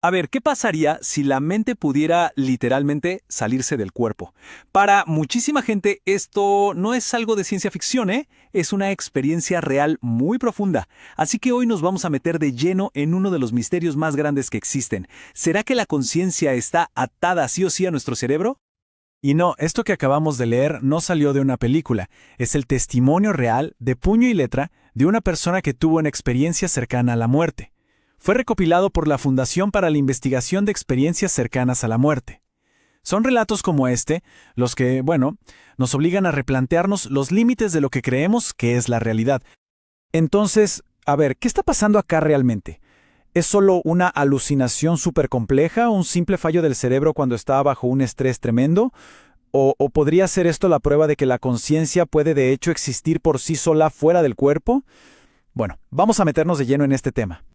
A ver, ¿qué pasaría si la mente pudiera literalmente salirse del cuerpo? Para muchísima gente esto no es algo de ciencia ficción, ¿eh? Es una experiencia real muy profunda. Así que hoy nos vamos a meter de lleno en uno de los misterios más grandes que existen. ¿Será que la conciencia está atada sí o sí a nuestro cerebro? Y no, esto que acabamos de leer no salió de una película, es el testimonio real, de puño y letra, de una persona que tuvo una experiencia cercana a la muerte. Fue recopilado por la Fundación para la Investigación de Experiencias Cercanas a la Muerte. Son relatos como este los que, bueno, nos obligan a replantearnos los límites de lo que creemos que es la realidad. Entonces, a ver, ¿qué está pasando acá realmente? ¿Es solo una alucinación súper compleja, un simple fallo del cerebro cuando está bajo un estrés tremendo? ¿O podría ser esto la prueba de que la conciencia puede de hecho existir por sí sola fuera del cuerpo? Bueno, vamos a meternos de lleno en este tema.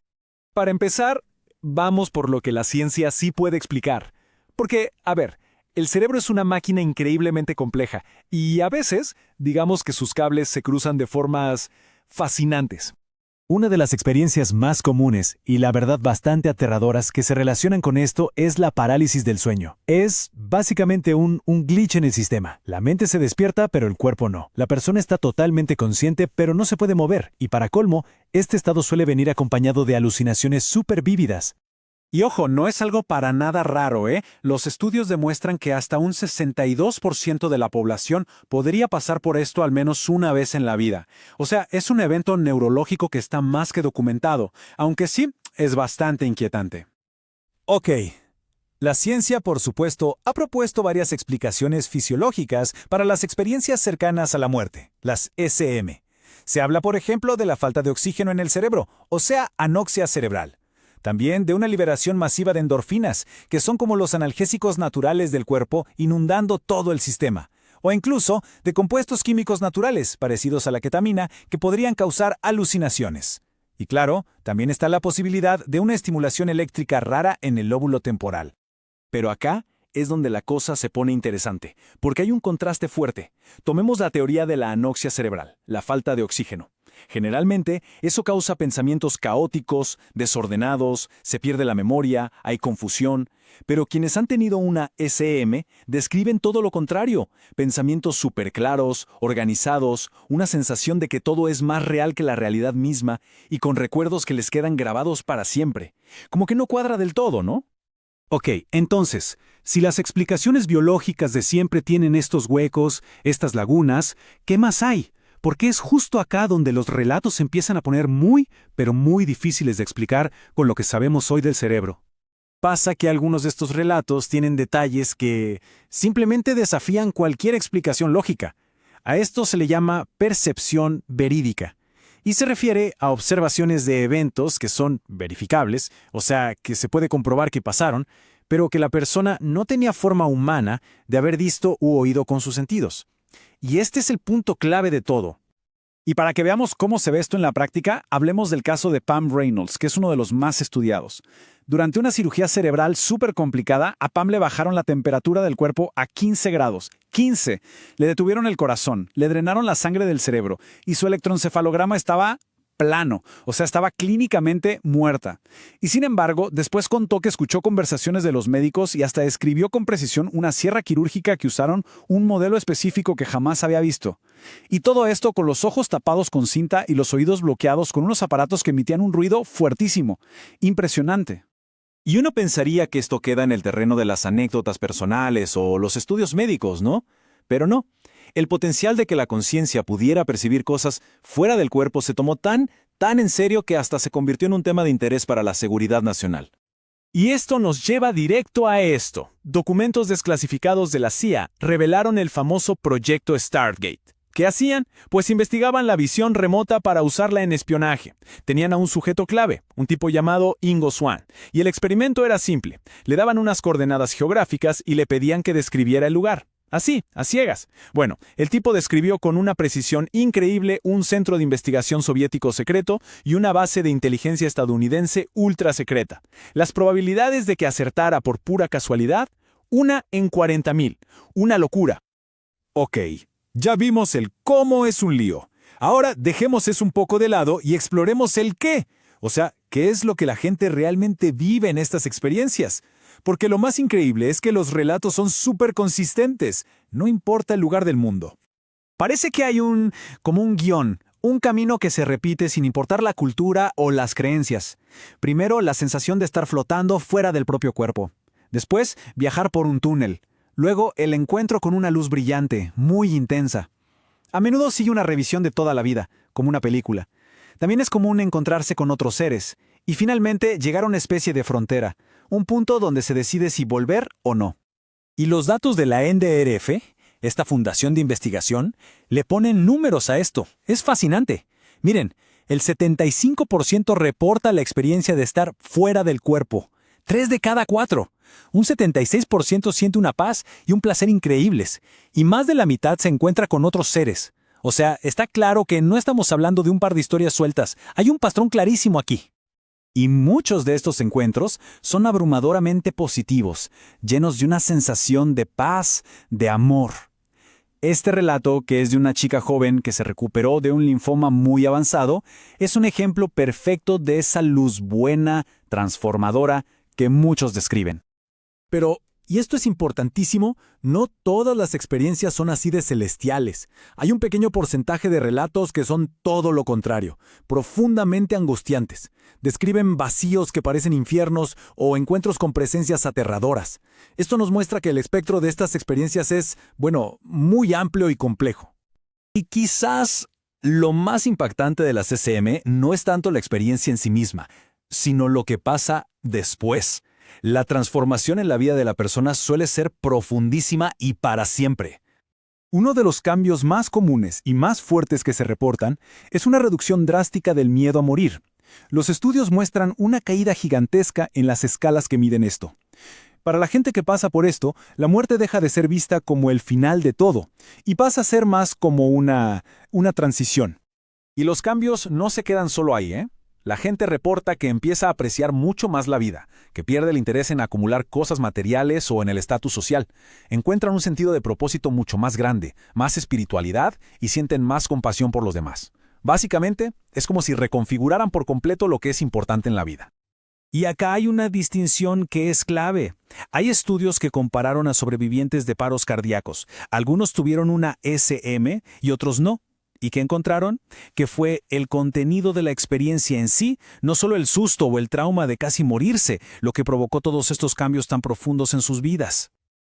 Para empezar, vamos por lo que la ciencia sí puede explicar. Porque, a ver, el cerebro es una máquina increíblemente compleja y a veces, digamos que sus cables se cruzan de formas fascinantes. Una de las experiencias más comunes y la verdad bastante aterradoras que se relacionan con esto es la parálisis del sueño. Es básicamente un glitch en el sistema. La mente se despierta, pero el cuerpo no. La persona está totalmente consciente, pero no se puede mover. Y para colmo, este estado suele venir acompañado de alucinaciones súper vívidas. Y ojo, no es algo para nada raro, ¿eh? Los estudios demuestran que hasta un 62% de la población podría pasar por esto al menos una vez en la vida. O sea, es un evento neurológico que está más que documentado, aunque sí, es bastante inquietante. Ok. La ciencia, por supuesto, ha propuesto varias explicaciones fisiológicas para las experiencias cercanas a la muerte, las SM. Se habla, por ejemplo, de la falta de oxígeno en el cerebro, o sea, anoxia cerebral. También de una liberación masiva de endorfinas, que son como los analgésicos naturales del cuerpo inundando todo el sistema. O incluso de compuestos químicos naturales, parecidos a la ketamina, que podrían causar alucinaciones. Y claro, también está la posibilidad de una estimulación eléctrica rara en el lóbulo temporal. Pero acá es donde la cosa se pone interesante, porque hay un contraste fuerte. Tomemos la teoría de la anoxia cerebral, la falta de oxígeno. Generalmente, eso causa pensamientos caóticos, desordenados, se pierde la memoria, hay confusión, pero quienes han tenido una SM describen todo lo contrario, pensamientos súper claros, organizados, una sensación de que todo es más real que la realidad misma y con recuerdos que les quedan grabados para siempre. Como que no cuadra del todo, ¿no? Ok, entonces, si las explicaciones biológicas de siempre tienen estos huecos, estas lagunas, ¿qué más hay? Porque es justo acá donde los relatos se empiezan a poner muy, pero muy difíciles de explicar con lo que sabemos hoy del cerebro. Pasa que algunos de estos relatos tienen detalles que simplemente desafían cualquier explicación lógica. A esto se le llama percepción verídica. Y se refiere a observaciones de eventos que son verificables, o sea, que se puede comprobar que pasaron, pero que la persona no tenía forma humana de haber visto u oído con sus sentidos. Y este es el punto clave de todo. Y para que veamos cómo se ve esto en la práctica, hablemos del caso de Pam Reynolds, que es uno de los más estudiados. Durante una cirugía cerebral súper complicada, a Pam le bajaron la temperatura del cuerpo a 15 grados. 15. Le detuvieron el corazón, le drenaron la sangre del cerebro y su electroencefalograma estaba plano, o sea, estaba clínicamente muerta. Y sin embargo, después contó que escuchó conversaciones de los médicos y hasta describió con precisión una sierra quirúrgica que usaron un modelo específico que jamás había visto. Y todo esto con los ojos tapados con cinta y los oídos bloqueados con unos aparatos que emitían un ruido fuertísimo. Impresionante. Y uno pensaría que esto queda en el terreno de las anécdotas personales o los estudios médicos, ¿no? Pero no. El potencial de que la conciencia pudiera percibir cosas fuera del cuerpo se tomó tan en serio que hasta se convirtió en un tema de interés para la seguridad nacional. Y esto nos lleva directo a esto. Documentos desclasificados de la CIA revelaron el famoso proyecto Stargate. ¿Qué hacían? Pues investigaban la visión remota para usarla en espionaje. Tenían a un sujeto clave, un tipo llamado Ingo Swann, y el experimento era simple. Le daban unas coordenadas geográficas y le pedían que describiera el lugar. Así, a ciegas. Bueno, el tipo describió con una precisión increíble un centro de investigación soviético secreto y una base de inteligencia estadounidense ultra secreta. Las probabilidades de que acertara por pura casualidad, 1 en 40.000. Una locura. Ok, ya vimos el cómo es un lío. Ahora dejemos eso un poco de lado y exploremos el qué. O sea, ¿qué es lo que la gente realmente vive en estas experiencias? Porque lo más increíble es que los relatos son súper consistentes, no importa el lugar del mundo. Parece que hay como un guión, un camino que se repite sin importar la cultura o las creencias. Primero, la sensación de estar flotando fuera del propio cuerpo. Después, viajar por un túnel. Luego, el encuentro con una luz brillante, muy intensa. A menudo sigue una revisión de toda la vida, como una película. También es común encontrarse con otros seres. Y finalmente, llegar a una especie de frontera, un punto donde se decide si volver o no. Y los datos de la NDRF, esta fundación de investigación, le ponen números a esto. Es fascinante. Miren, el 75% reporta la experiencia de estar fuera del cuerpo. 3 de cada 4. Un 76% siente una paz y un placer increíbles. Y más de la mitad se encuentra con otros seres. O sea, está claro que no estamos hablando de un par de historias sueltas. Hay un patrón clarísimo aquí. Y muchos de estos encuentros son abrumadoramente positivos, llenos de una sensación de paz, de amor. Este relato, que es de una chica joven que se recuperó de un linfoma muy avanzado, es un ejemplo perfecto de esa luz buena, transformadora, que muchos describen. Pero, y esto es importantísimo, no todas las experiencias son así de celestiales. Hay un pequeño porcentaje de relatos que son todo lo contrario, profundamente angustiantes. Describen vacíos que parecen infiernos o encuentros con presencias aterradoras. Esto nos muestra que el espectro de estas experiencias es, muy amplio y complejo. Y quizás lo más impactante de la CCM no es tanto la experiencia en sí misma, sino lo que pasa después. La transformación en la vida de la persona suele ser profundísima y para siempre. Uno de los cambios más comunes y más fuertes que se reportan es una reducción drástica del miedo a morir. Los estudios muestran una caída gigantesca en las escalas que miden esto. Para la gente que pasa por esto, la muerte deja de ser vista como el final de todo y pasa a ser más como una transición. Y los cambios no se quedan solo ahí, ¿eh? La gente reporta que empieza a apreciar mucho más la vida, que pierde el interés en acumular cosas materiales o en el estatus social. Encuentran un sentido de propósito mucho más grande, más espiritualidad y sienten más compasión por los demás. Básicamente, es como si reconfiguraran por completo lo que es importante en la vida. Y acá hay una distinción que es clave. Hay estudios que compararon a sobrevivientes de paros cardíacos. Algunos tuvieron una SM y otros no. ¿Y qué encontraron? Que fue el contenido de la experiencia en sí, no solo el susto o el trauma de casi morirse, lo que provocó todos estos cambios tan profundos en sus vidas.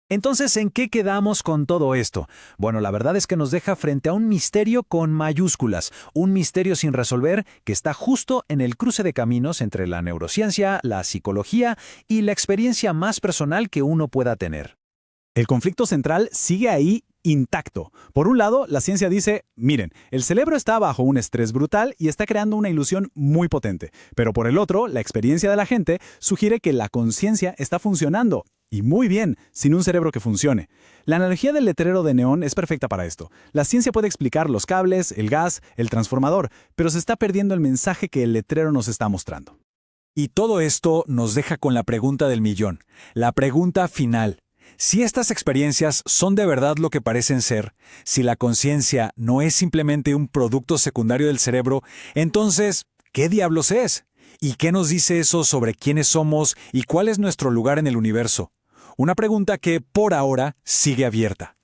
Entonces, ¿en qué quedamos con todo esto? Bueno, la verdad es que nos deja frente a un misterio con mayúsculas, un misterio sin resolver que está justo en el cruce de caminos entre la neurociencia, la psicología y la experiencia más personal que uno pueda tener. El conflicto central sigue ahí intacto. Por un lado, la ciencia dice, miren, el cerebro está bajo un estrés brutal y está creando una ilusión muy potente. Pero por el otro, la experiencia de la gente sugiere que la conciencia está funcionando. Y muy bien, sin un cerebro que funcione. La analogía del letrero de neón es perfecta para esto. La ciencia puede explicar los cables, el gas, el transformador, pero se está perdiendo el mensaje que el letrero nos está mostrando. Y todo esto nos deja con la pregunta del millón, la pregunta final. Si estas experiencias son de verdad lo que parecen ser, si la conciencia no es simplemente un producto secundario del cerebro, entonces, ¿qué diablos es? ¿Y qué nos dice eso sobre quiénes somos y cuál es nuestro lugar en el universo? Una pregunta que, por ahora, sigue abierta.